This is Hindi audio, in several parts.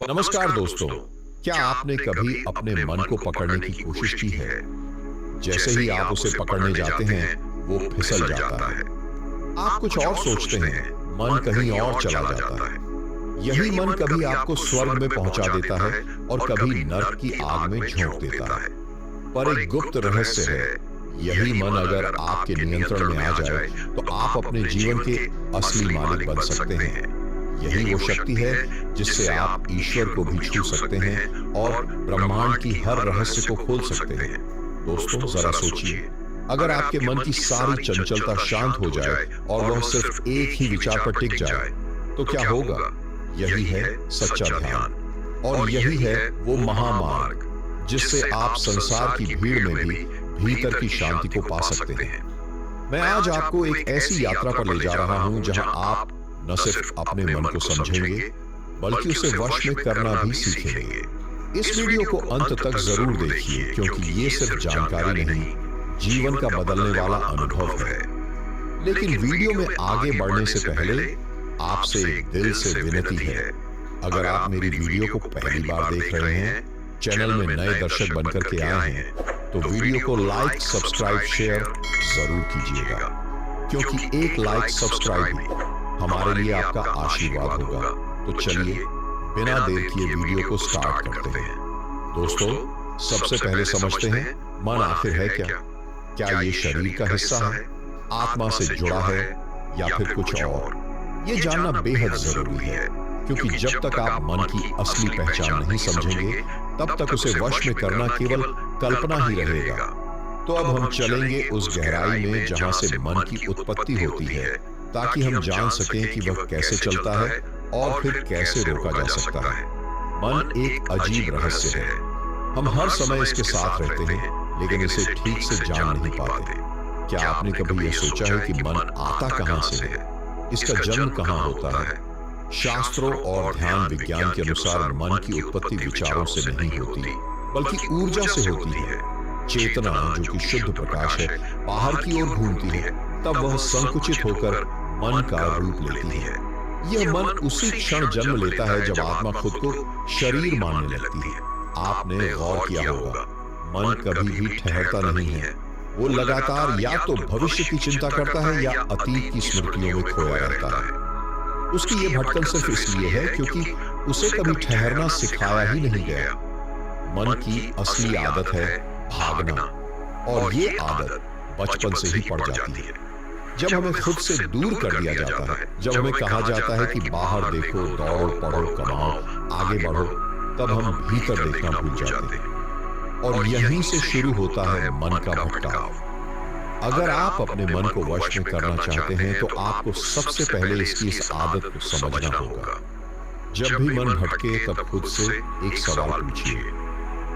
नमस्कार दोस्तों। क्या आपने कभी अपने मन को पकड़ने की कोशिश की है? जैसे ही आप उसे पकड़ने जाते हैं, वो फिसल जाता है। आप कुछ और सोचते हैं, मन कहीं और चला जाता है। यही मन कभी आपको स्वर्ग में पहुंचा देता है और कभी नर्क की आग में झोंक देता है। पर एक गुप्त रहस्य है, यही मन अगर आपके नियंत्रण में आ जाए, तो आप अपने जीवन के असली मालिक बन सकते हैं। यही वो शक्ति है जिससे आप ईश्वर को भी छू सकते हैं और ब्रह्मांड की हर रहस्य को खोल सकते हैं। दोस्तों, जरा सोचिए, अगर आपके मन की सारी चंचलता शांत हो जाए और वह सिर्फ एक ही विचार पर टिक जाए, तो क्या होगा? यही है सच्चा ध्यान, और यही है वो महामार्ग जिससे आप संसार की भीड़ में भी भीतर की शांति को पा सकते हैं। मैं आज आपको एक ऐसी यात्रा पर ले जा रहा हूं जहां आप न सिर्फ अपने मन को समझेंगे, बल्कि उसे वश में करना भी सीखेंगे। इस वीडियो को अंत तक जरूर देखिए, क्योंकि ये सिर्फ जानकारी नहीं, जीवन का बदलने वाला अनुभव है। लेकिन वीडियो में आगे बढ़ने से पहले आपसे एक दिल से विनती है। अगर आप मेरी वीडियो को पहली बार देख रहे हैं, चैनल में नए दर्शक बनकर के आए हैं, तो वीडियो को लाइक, सब्सक्राइब, शेयर जरूर कीजिएगा, क्योंकि एक लाइक, सब्सक्राइब भी हमारे लिए आपका आशीर्वाद होगा। तो चलिए बिना देर किए वीडियो को स्टार्ट करते हैं। दोस्तों, सबसे पहले समझते हैं, मन आखिर है क्या? क्या ये शरीर का हिस्सा है, आत्मा से जुड़ा है, या फिर कुछ और? ये जानना बेहद जरूरी है, क्योंकि जब तक आप मन की असली पहचान नहीं समझेंगे, तब तक उसे वश में करना केवल कल्पना ही रहेगा। तो अब हम चलेंगे उस गहराई में जहां से मन की उत्पत्ति होती है, ताकि हम जान सकें कि वह कैसे चलता है और फिर कैसे रोका जा सकता है। मन एक अजीब रहस्य है। हम हर समय इसके साथ रहते हैं, लेकिन इसे ठीक से जान नहीं पाते। क्या आपने कभी यह सोचा है कि मन आता कहां से है? इसका जन्म कहां होता है? शास्त्रों और ध्यान विज्ञान के अनुसार मन की उत्पत्ति विचारों से नहीं होती, बल्कि ऊर्जा से होती है। चेतना, जो कि शुद्ध प्रकाश है, बाहर की ओर घूमती है, तब वह संकुचित होकर मन का रूप लेती है। यह मन उसी क्षण जन्म लेता है जब आत्मा खुद को शरीर मानने लगती है। आपने गौर किया होगा, मन कभी भी ठहरता नहीं है। वो लगातार या तो भविष्य की चिंता करता है या अतीत की स्मृतियों में खोया रहता है। उसकी ये भटकन सिर्फ इसलिए है क्योंकि उसे कभी ठहरना सिखाया ही नहीं गया। मन की असली आदत है भागना, और ये आदत बचपन से ही पड़ जाती है। जब हमें खुद से दूर कर दिया जाता है, जब हमें कहा जाता है कि बाहर देखो, दौड़ो, पढ़ो, कमाओ, आगे बढ़ो, तब हम भीतर देखना भूल जाते हैं। और यहीं से शुरू होता है मन का भटकाव। अगर आप अपने मन को वश में करना चाहते हैं, तो आपको सबसे पहले इसकी इस आदत को समझना होगा। जब भी मन भटके, तब खुद से एक सवाल पूछिए,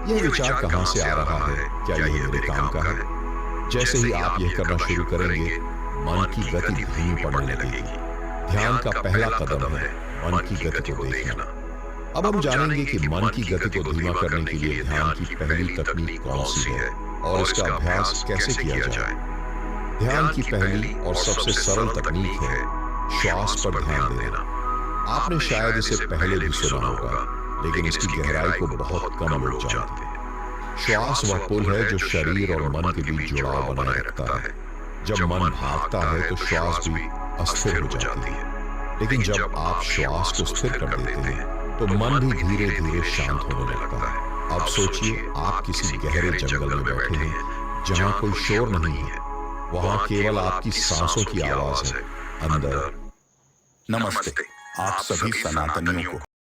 यह विचार कहां से आ रहा है? क्या यह मेरे काम का है? जैसे ही आप यह करना शुरू करेंगे, मन की गति धीमी पड़ने लगेगी। ध्यान का पहला कदम है मन की गति को देखना। अब हम जानेंगे कि मन की गति को धीमा करने के लिए ध्यान की पहली तकनीक कौन सी है और इसका अभ्यास कैसे किया जाए। ध्यान की पहली और सबसे सरल तकनीक है श्वास पर ध्यान देना। आपने शायद इसे पहले भी सुना होगा, लेकिन इसकी गहराई को बहुत कम लोग जानते हैं। श्वास वह पुल है जो शरीर और मन के बीच जुड़ाव बनाए रखता है। जब मन भागता है, तो श्वास भी अस्थिर हो जाती है, लेकिन जब आप श्वास को स्थिर कर देते हैं, तो मन भी धीरे धीरे शांत होने लगता है। अब सोचिए, आप किसी गहरे जंगल में बैठे हैं जहां कोई शोर नहीं है। वहां केवल आपकी सांसों की आवाज है। अंदर नमस्ते आप सभी सनातनियों को।